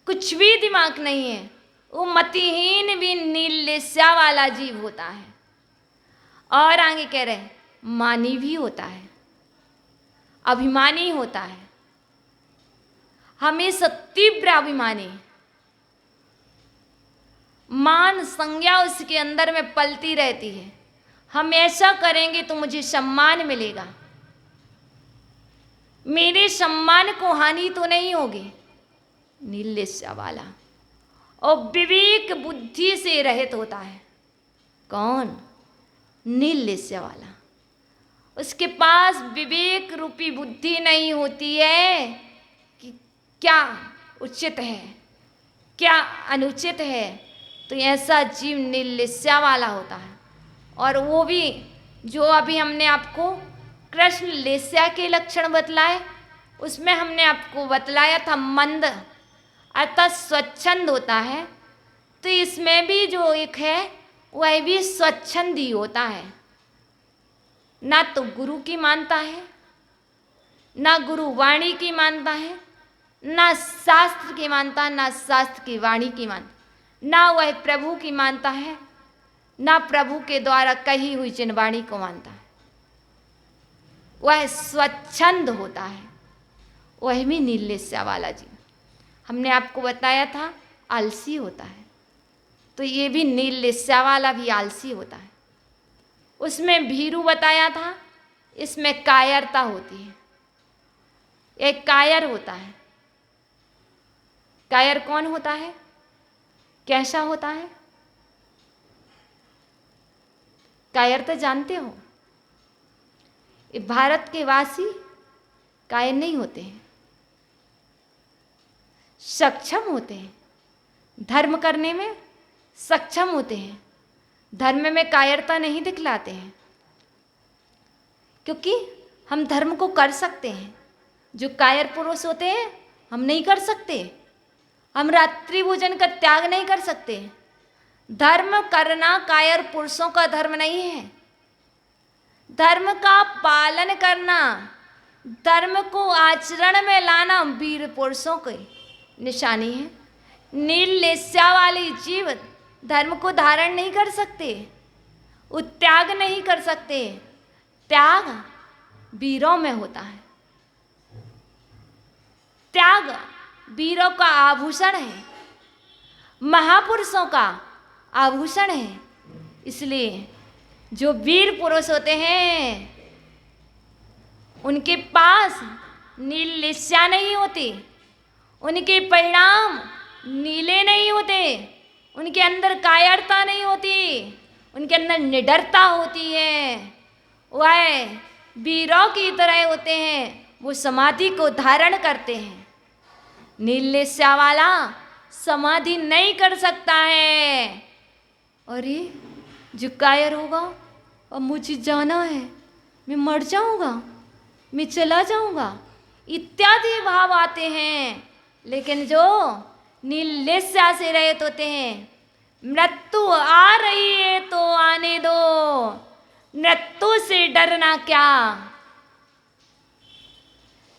कुछ भी दिमाग नहीं है। वो मतिहीन भी नीलेस्या वाला जीव होता है। और आगे कह रहे मानी भी होता है, अभिमानी होता है, हमेशा तीव्र अभिमानी, मान संज्ञा उसके अंदर में पलती रहती है। हम ऐसा करेंगे तो मुझे सम्मान मिलेगा, मेरे सम्मान को हानि तो नहीं होगी। नीलेस्या वाला और विवेक बुद्धि से रहित होता है। कौन? नीलेस्या वाला। उसके पास विवेक रूपी बुद्धि नहीं होती है कि क्या उचित है, क्या अनुचित है। तो ऐसा जीव नीलेस्या वाला होता है। और वो भी जो अभी हमने आपको कृष्ण लेस्या के लक्षण बतलाए, उसमें हमने आपको बतलाया था मंद अर्थात स्वच्छंद होता है। तो इसमें भी जो एक है वह भी स्वच्छंद ही होता है। ना तो गुरु की मानता है, ना गुरु वाणी की मानता है, ना शास्त्र की मानता, ना शास्त्र की वाणी की मानता, ना वह प्रभु की मानता है, ना प्रभु के द्वारा कही हुई जिन वाणी को मानता है। वह स्वच्छंद होता है, वह भी नीलेस्या वाला जीव। हमने आपको बताया था आलसी होता है, तो ये भी नीलेस्या वाला भी आलसी होता है। उसमें भीरू बताया था, इसमें कायरता होती है। एक कायर होता है। कायर कौन होता है, कैसा होता है? कायर तो जानते हो, ये भारत के वासी कायर नहीं होते हैं, सक्षम होते हैं, धर्म करने में सक्षम होते हैं, धर्म में कायरता नहीं दिखलाते हैं, क्योंकि हम धर्म को कर सकते हैं। जो कायर पुरुष होते हैं हम नहीं कर सकते। हम रात्रि भोजन का त्याग नहीं कर सकते। धर्म करना कायर पुरुषों का धर्म नहीं है। धर्म का पालन करना, धर्म को आचरण में लाना वीर पुरुषों की निशानी है। नीलेस्या वाली जीव धर्म को धारण नहीं कर सकते, वो त्याग नहीं कर सकते। त्याग वीरों में होता है। त्याग वीरों का आभूषण है, महापुरुषों का आभूषण है। इसलिए जो वीर पुरुष होते हैं उनके पास नीलेस्या नहीं होती, उनके परिणाम नीले नहीं होते, उनके अंदर कायरता नहीं होती, उनके अंदर निडरता होती है। वह वीरों की तरह होते हैं, वो समाधि को धारण करते हैं। नीलेस्या वाला समाधि नहीं कर सकता है। अरे जो कायर होगा, अब मुझे जाना है, मैं मर जाऊंगा, मैं चला जाऊंगा, इत्यादि भाव आते हैं। लेकिन जो नीलेस्या से रहित होते हैं, मृत्यु आ रही है तो आने दो, मृत्यु से डरना क्या,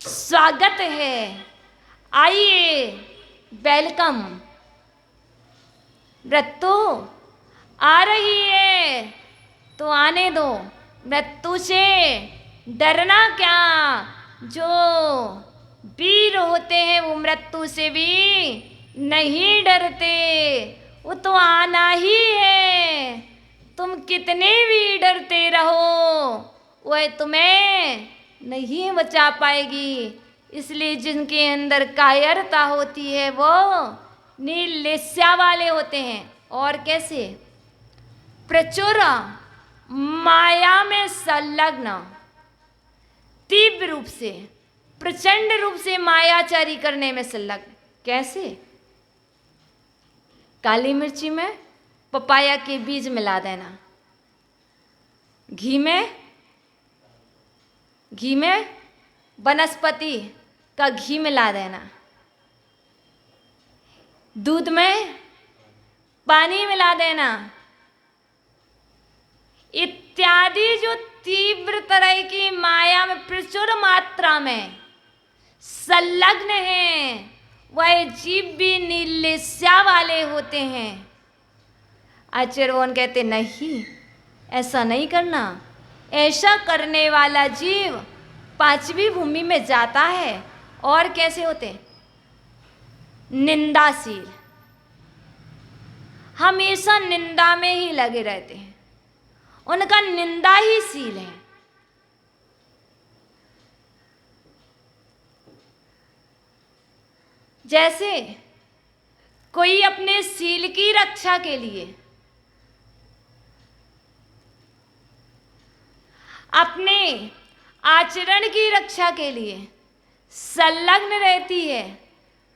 स्वागत है, आइए, वेलकम। मृत्यु आ रही है तो आने दो, मृत्यु से डरना क्या। जो वीर होते हैं वो मृत्यु से भी नहीं डरते, वो तो आना ही है। तुम कितने भी डरते रहो वह तुम्हें नहीं बचा पाएगी। इसलिए जिनके अंदर कायरता होती है वो नीलेस्या वाले होते हैं। और कैसे? प्रचुर माया में संलग्न, तीव्र रूप से, प्रचंड रूप से मायाचारी करने में संलग्न। कैसे? काली मिर्ची में पपाया के बीज मिला देना, घी में वनस्पति का घी मिला देना, दूध में पानी मिला देना, इत्यादि जो तीव्र तरह की माया में प्रचुर मात्रा में संलग्न है, वह जीव भी नीलिस्या वाले होते हैं। आचार्यगण कहते नहीं, ऐसा नहीं करना। ऐसा करने वाला जीव पांचवी भूमि में जाता है और कैसे होते हैं? निंदाशील, हमेशा निंदा में ही लगे रहते हैं, उनका निंदा ही शील है। जैसे कोई अपने शील की रक्षा के लिए अपने आचरण की रक्षा के लिए संलग्न रहती है,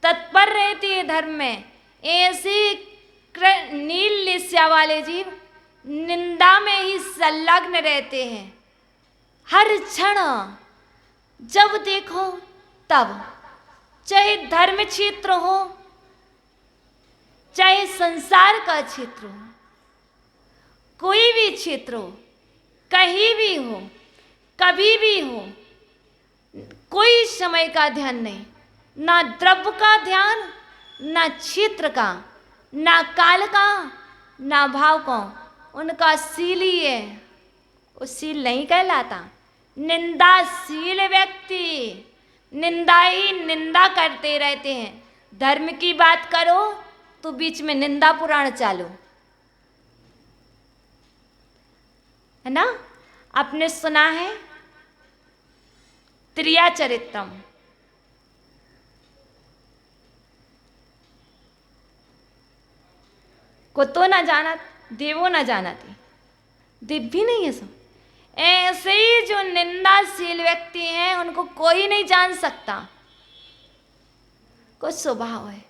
तत्पर रहती है धर्म में, ऐसे नीलिस्या वाले जीव निंदा में ही संलग्न रहते हैं। हर क्षण जब देखो तब, चाहे धर्म क्षेत्र हो, चाहे संसार का क्षेत्र हो, कोई भी क्षेत्र हो, कहीं भी हो, कभी भी हो, कोई समय का ध्यान नहीं, ना द्रव्य का ध्यान, ना क्षेत्र का, ना काल का, ना भाव का, उनका शील ही है। वो शील नहीं कहलाता। निंदाशील व्यक्ति निंदा ही निंदा करते रहते हैं। धर्म की बात करो तो बीच में निंदा पुराण चालू, है ना? आपने सुना है त्रिया चरित्रम, को तो ना जाना देवो ना जाना थी, देव भी नहीं है सब। ऐसे ही जो निंदाशील व्यक्ति हैं उनको कोई नहीं जान सकता। कुछ स्वभाव है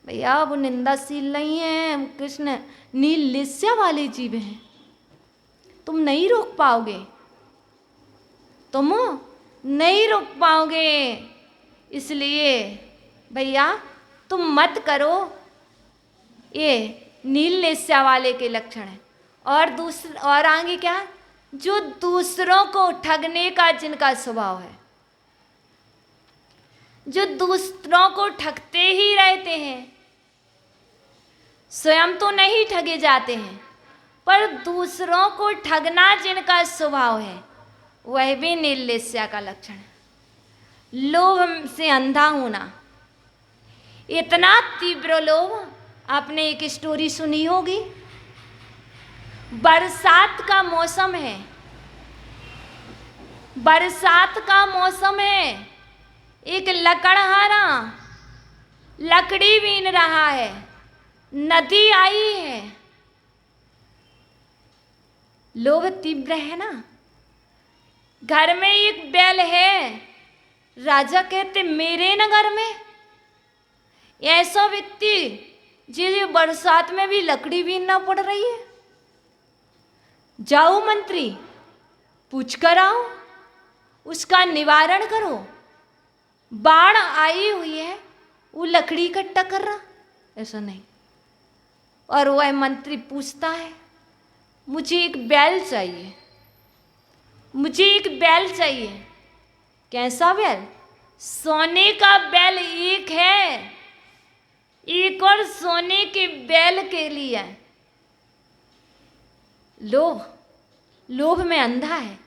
भैया, वो निंदाशील नहीं है, कृष्ण नीलिस्या वाले जीव हैं, तुम नहीं रोक पाओगे, तुम नहीं रोक पाओगे। इसलिए भैया तुम मत करो, ये नीलिस्या वाले के लक्षण है। और आगे क्या? जो दूसरों को ठगने का जिनका स्वभाव है, जो दूसरों को ठगते ही रहते हैं, स्वयं तो नहीं ठगे जाते हैं, पर दूसरों को ठगना जिनका स्वभाव है, वह भी नीलिस्या का लक्षण है। लोभ से अंधा होना, इतना तीव्र लोभ। आपने एक स्टोरी सुनी होगी, बरसात का मौसम है, बरसात का मौसम है, एक लकड़हारा लकड़ी बीन रहा है, नदी आई है, लोभ तीव्र है ना। घर में एक बैल है, राजा कहते मेरे नगर में ऐसा व्यक्ति जी बरसात में भी लकड़ी बीनना पड़ रही है, जाओ मंत्री पूछ कर आओ, उसका निवारण करो। बाढ़ आई हुई है, वो लकड़ी इकट्ठा कर रहा, ऐसा नहीं। और वह मंत्री पूछता है मुझे एक बैल चाहिए, मुझे एक बैल चाहिए। कैसा बैल? सोने का बैल एक है, एक और सोने के बैल के लिए। लोभ में अंधा है,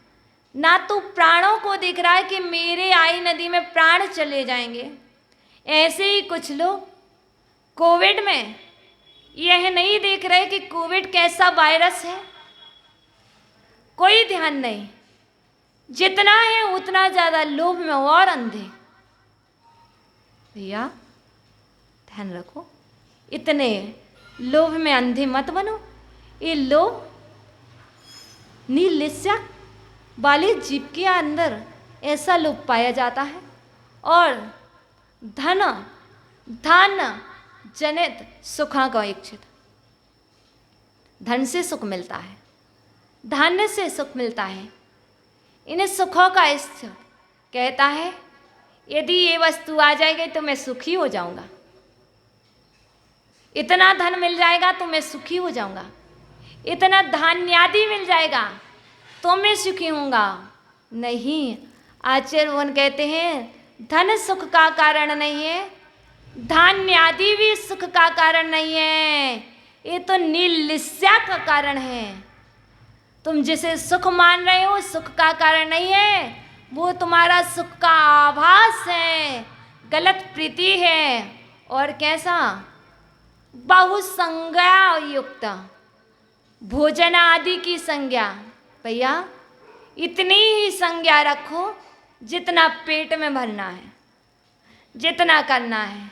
ना तो प्राणों को दिख रहा है कि मेरे आई नदी में प्राण चले जाएंगे। ऐसे ही कुछ लोग कोविड में यह नहीं देख रहे कि कोविड कैसा वायरस है, कोई ध्यान नहीं, जितना है उतना ज्यादा लोभ में और अंधे। भैया ध्यान रखो, इतने लोभ में अंधे मत बनो। ये लोभ नीलिस्या वाले जीव के अंदर ऐसा लोभ पाया जाता है। और धन जनित सुखा का एक क्षेत्र, धन से सुख मिलता है, धान्य से सुख मिलता है, इन्हें सुखों का स्तर कहता है। यदि ये वस्तु आ जाएगी तो मैं सुखी हो जाऊंगा, इतना धन मिल जाएगा तो मैं सुखी हो जाऊंगा, इतना धान्यादि मिल जाएगा तो मैं सुखी होऊंगा। नहीं, आचार्य वन कहते हैं धन सुख का कारण नहीं है, धान्य आदि भी सुख का कारण नहीं है, ये तो निर्लिस्या का कारण है। तुम जिसे सुख मान रहे हो सुख का कारण नहीं है, वो तुम्हारा सुख का आभास है, गलत प्रीति है। और कैसा? बहुसंज्ञा युक्त, भोजन आदि की संज्ञा। भैया इतनी ही संज्ञा रखो जितना पेट में भरना है, जितना करना है।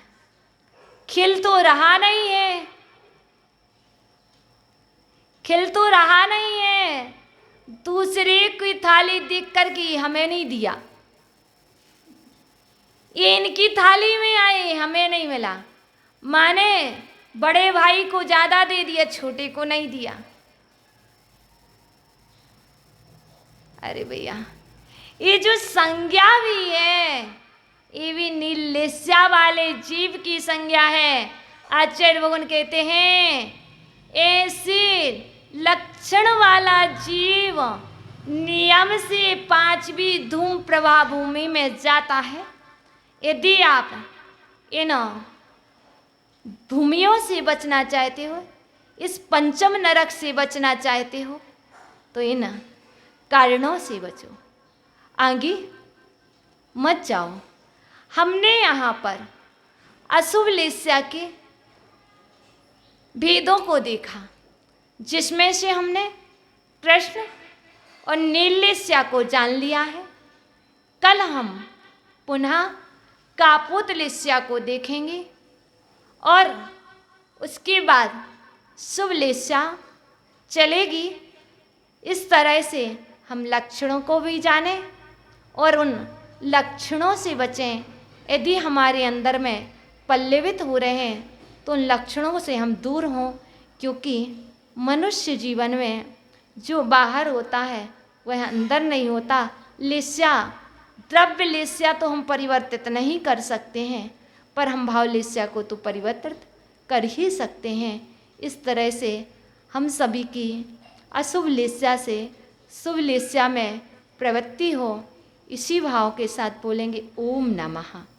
खिल तो रहा नहीं है, खिल तो रहा नहीं है। दूसरे की थाली देख कर के हमें नहीं दिया, ये इनकी थाली में आए हमें नहीं मिला, माने बड़े भाई को ज्यादा दे दिया, छोटे को नहीं दिया। अरे भैया ये जो संज्ञा भी है ये भी निर्लिस्या वाले जीव की संज्ञा है। आचार्य भगवान कहते हैं ऐसे लक्षण वाला जीव नियम से 5वीं धूम प्रभा भूमि में जाता है। यदि आप इन भूमियों से बचना चाहते हो, इस पंचम नरक से बचना चाहते हो, तो इन कारणों से बचो, आगे मत जाओ। हमने यहाँ पर अशुभ लेस्या के भेदों को देखा, जिसमें से हमने कृष्ण और नीलेस्या को जान लिया है। कल हम पुनः कापोतलेस्या को देखेंगे और उसके बाद शुभ लेस्या चलेगी। इस तरह से हम लक्षणों को भी जानें और उन लक्षणों से बचें। यदि हमारे अंदर में पल्लवित हो रहे हैं तो उन लक्षणों से हम दूर हों, क्योंकि मनुष्य जीवन में जो बाहर होता है वह अंदर नहीं होता। लेस्या, द्रव्य लेस्या तो हम परिवर्तित नहीं कर सकते हैं, पर हम भाव लेस्या को तो परिवर्तित कर ही सकते हैं। इस तरह से हम सभी की अशुभ लेस्या से शुभ लेस्या में प्रवृत्ति हो, इसी भाव के साथ बोलेंगे ओम नमः।